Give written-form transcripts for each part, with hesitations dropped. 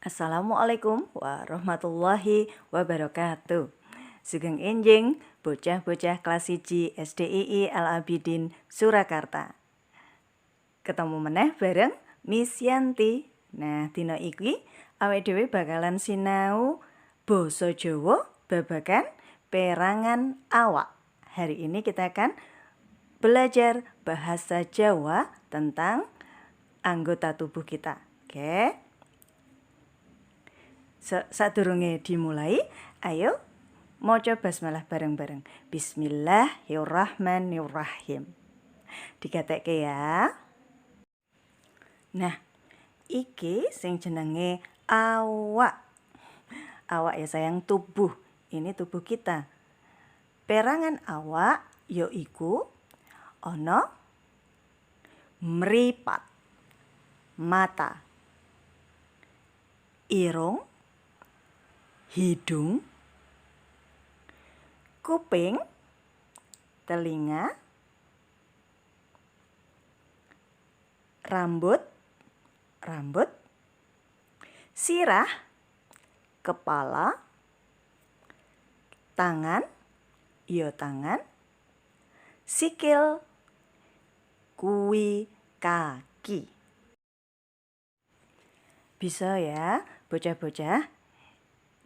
Assalamualaikum warahmatullahi wabarakatuh. Sugeng enjing bocah-bocah kelas 1 SDII Al Abidin Surakarta. Ketemu meneh bareng Miss Yanti. Nah, dina iki awake dhewe bakalan sinau basa Jawa babagan perangan awak. Hari ini kita akan belajar bahasa Jawa tentang anggota tubuh kita. Oke. Sadurunge dimulai, ayo maca basmalah bareng-bareng. Bismillahirrahmanirrahim. Digatekke ya. Nah, iki sing jenenge awak. Awak ya sayang, tubuh. Ini tubuh kita. Perangan awak yaiku ana mripat, mata, irung, hidung, kuping, telinga, rambut, sirah, kepala, tangan, tangan, sikil, kuwi kaki. Bisa ya, bocah-bocah?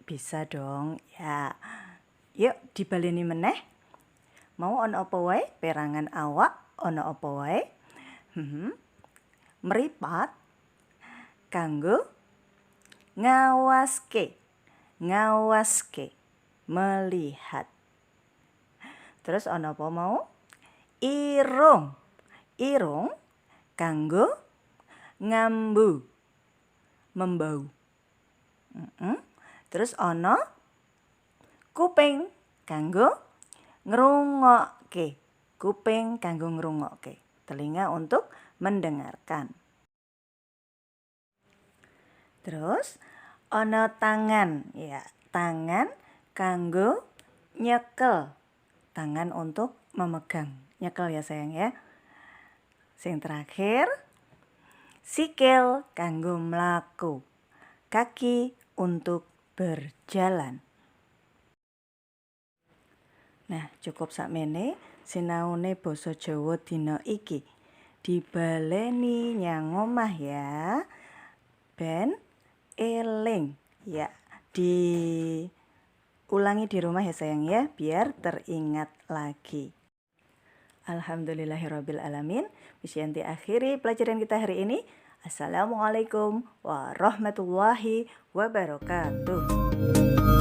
Bisa dong, ya. Yuk dibaleni meneh. Mau ana apa wae? Perangan awak ana apa wae? Mripat kanggo ngawaske, melihat. Terus ana apa mau? Irung kanggo ngambu, membau. Terus ana kuping kanggo ngrungokke. Kuping kanggo ngrungokke. Telinga untuk mendengarkan. Terus ana tangan, ya. Tangan kanggo nyekel. Tangan untuk memegang. Nyekel ya sayang ya. Sing terakhir, sikil kanggo mlaku. Kaki untuk berjalan. Nah, cukup sakmene sinaune basa Jawa dina iki. Dibaleni nyang omah ya. Ben eling. Ya, diulangi di rumah ya sayang ya, biar teringat lagi. Alhamdulillahirabbil alamin. Miss Yanti akhiri pelajaran kita hari ini. Assalamualaikum warahmatullahi wabarakatuh.